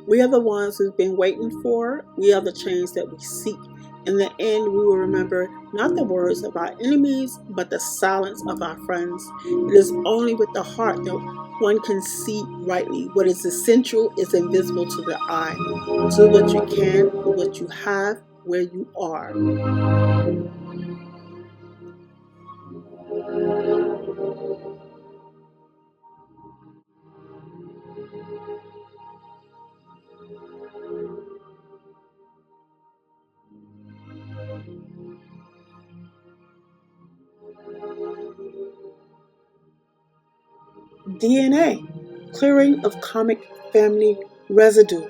We are the ones we've been waiting for. We are the change that we seek. In the end, we will remember not the words of our enemies, but the silence of our friends. It is only with the heart that one can see rightly. What is essential is invisible to the eye. Do what you can with what you have where you are. DNA, clearing of karmic family residue.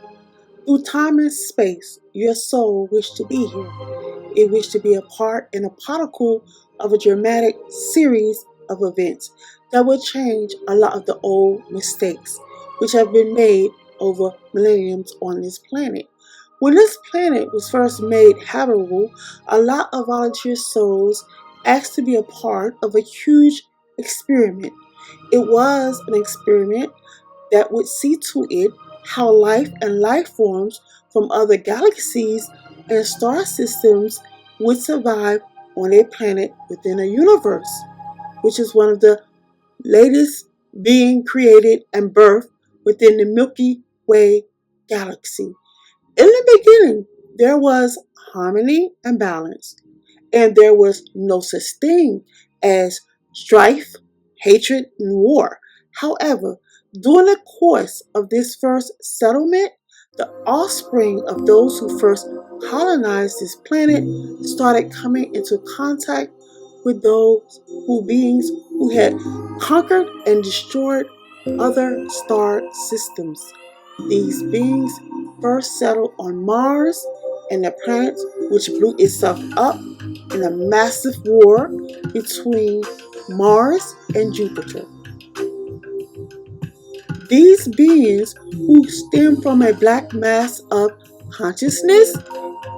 Through time and space, your soul wished to be here. It wished to be a part and a particle of a dramatic series of events that would change a lot of the old mistakes which have been made over millenniums on this planet. When this planet was first made habitable, a lot of volunteer souls asked to be a part of a huge experiment. It was an experiment that would see to it how life and life forms from other galaxies and star systems would survive on a planet within a universe, which is one of the latest being created and birthed within the Milky Way galaxy. In the beginning, there was harmony and balance, and there was no such thing as strife, hatred, and war. However, during the course of this first settlement, the offspring of those who first colonized this planet started coming into contact with those beings who had conquered and destroyed other star systems. These beings first settled on Mars and the planet, which blew itself up in a massive war between Mars and Jupiter. These beings, who stem from a black mass of consciousness,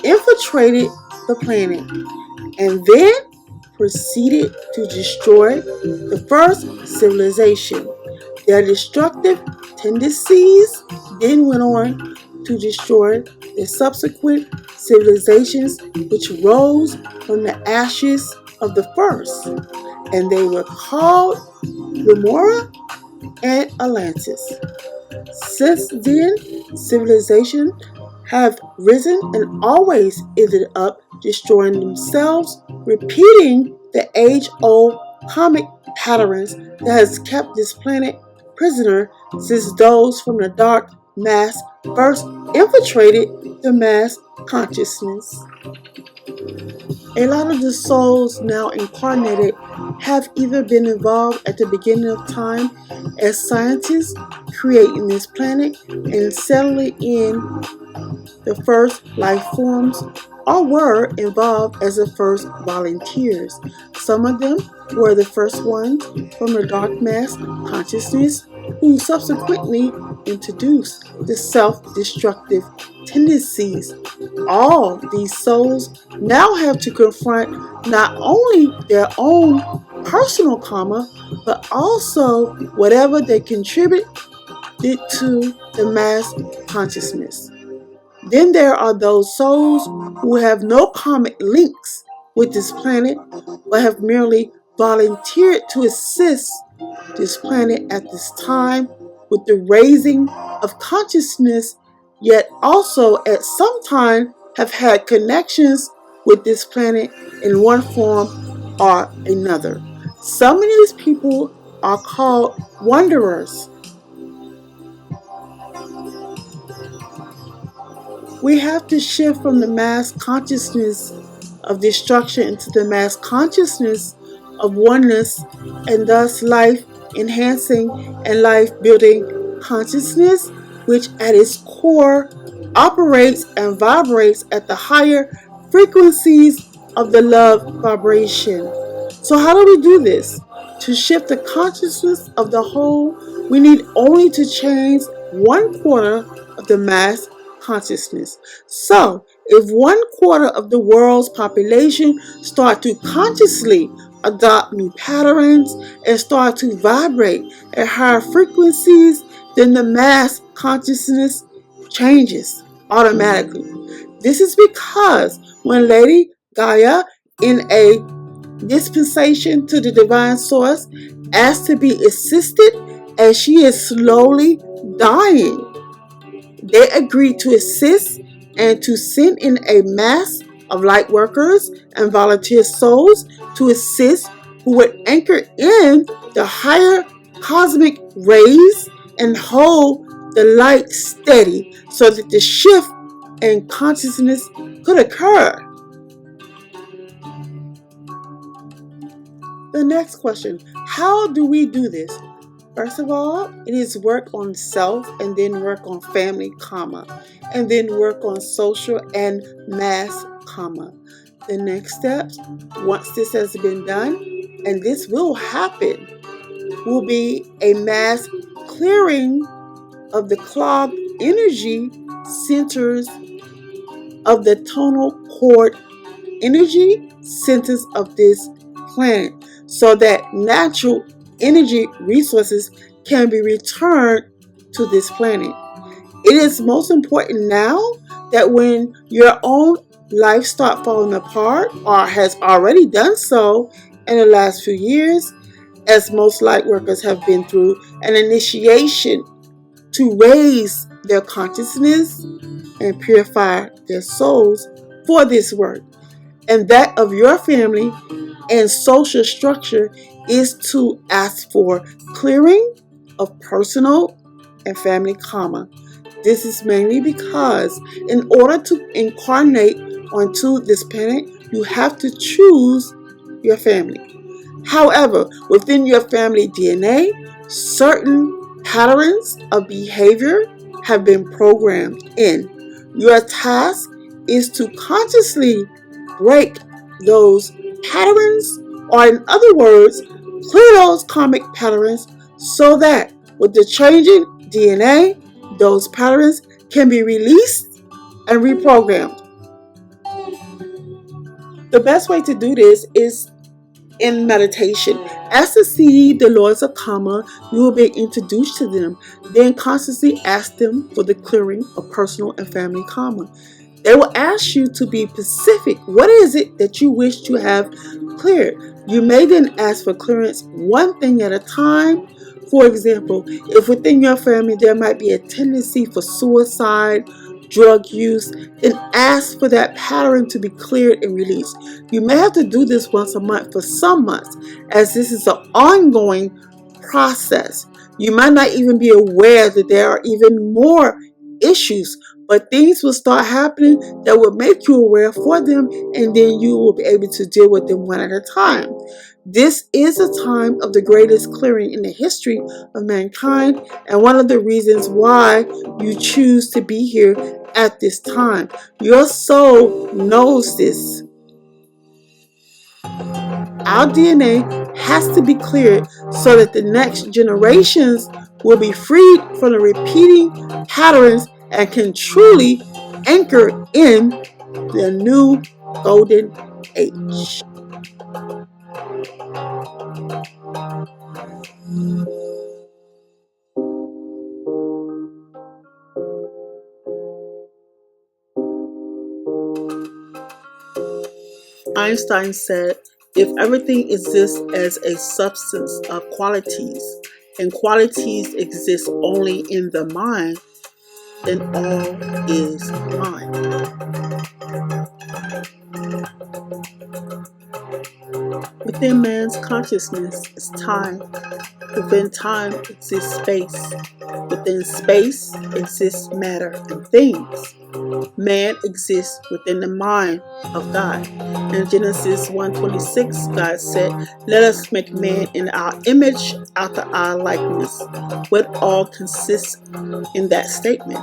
infiltrated the planet and then proceeded to destroy the first civilization. Their destructive tendencies then went on to destroy the subsequent civilizations which rose from the ashes of the first, and they were called Lemura and Atlantis. Since then, civilizations have risen and always ended up destroying themselves, repeating the age-old karmic patterns that has kept this planet prisoner since those from the dark mass first infiltrated the mass consciousness. A lot of the souls now incarnated have either been involved at the beginning of time as scientists creating this planet and settling in the first life forms, or were involved as the first volunteers. Some of them were the first ones from the dark mass consciousness who subsequently introduced the self-destructive tendencies. All these souls now have to confront not only their own personal karma, but also whatever they contributed to the mass consciousness. Then there are those souls who have no karmic links with this planet, but have merely volunteered to assist this planet at this time with the raising of consciousness, yet also at some time have had connections with this planet in one form or another. Some of these people are called wanderers. We have to shift from the mass consciousness of destruction into the mass consciousness of oneness, and thus life enhancing and life building consciousness, which at its core operates and vibrates at the higher frequencies of the love vibration. So how do we do this? To shift the consciousness of the whole, we need only to change 1/4 of the mass consciousness. So, if 1/4 of the world's population start to consciously adopt new patterns and start to vibrate at higher frequencies, then the mass consciousness changes automatically. This is because when Lady Gaia, in a dispensation to the divine source, asks to be assisted as she is slowly dying, they agreed to assist and to send in a mass of light workers and volunteer souls to assist, who would anchor in the higher cosmic rays and hold the light steady so that the shift in consciousness could occur. The next question: how do we do this? First of all, it is work on self, and then work on family, and then work on social and mass, The next steps, once this has been done, and this will happen, will be a mass clearing of the clogged energy centers of the tonal cord energy centers of this planet, so that natural energy resources can be returned to this planet. It is most important now that when your own life starts falling apart, or has already done so in the last few years, as most light workers have been through an initiation to raise their consciousness and purify their souls for this work, and that of your family and social structure is to ask for clearing of personal and family karma. This is mainly because in order to incarnate onto this planet, you have to choose your family. However, within your family DNA, certain patterns of behavior have been programmed in. Your task is to consciously break those patterns, or in other words, clear those karmic patterns, so that with the changing DNA, those patterns can be released and reprogrammed. The best way to do this is in meditation. As to see the lords of karma, you will be introduced to them. Then constantly ask them for the clearing of personal and family karma. They will ask you to be specific. What is it that you wish to have cleared? You may then ask for clearance one thing at a time. For example, if within your family there might be a tendency for suicide, drug use, then ask for that pattern to be cleared and released. You may have to do this once a month for some months, as this is an ongoing process. You might not even be aware that there are even more issues, but things will start happening that will make you aware for them, and then you will be able to deal with them one at a time. This is a time of the greatest clearing in the history of mankind, and one of the reasons why you choose to be here at this time. Your soul knows this. Our DNA has to be cleared so that the next generations will be freed from the repeating patterns and can truly anchor in the new golden age. Einstein said, if everything exists as a substance of qualities, and qualities exist only in the mind, then all is mind. Within man's consciousness is time. Within time exists space. Within space exists matter and things. Man exists within the mind of God. In Genesis 1:26, God said, let us make man in our image, after our likeness. What all consists in that statement?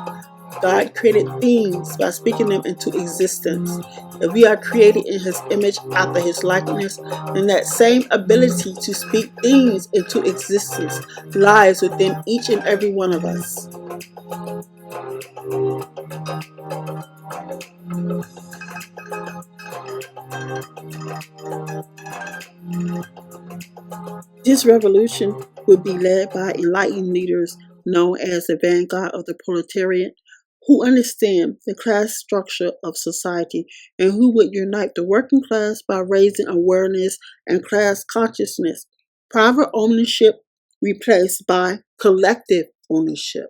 God created things by speaking them into existence. If we are created in His image after His likeness, then that same ability to speak things into existence lies within each and every one of us. This revolution would be led by enlightened leaders known as the vanguard of the proletariat, who understand the class structure of society and who would unite the working class by raising awareness and class consciousness. Private ownership replaced by collective ownership.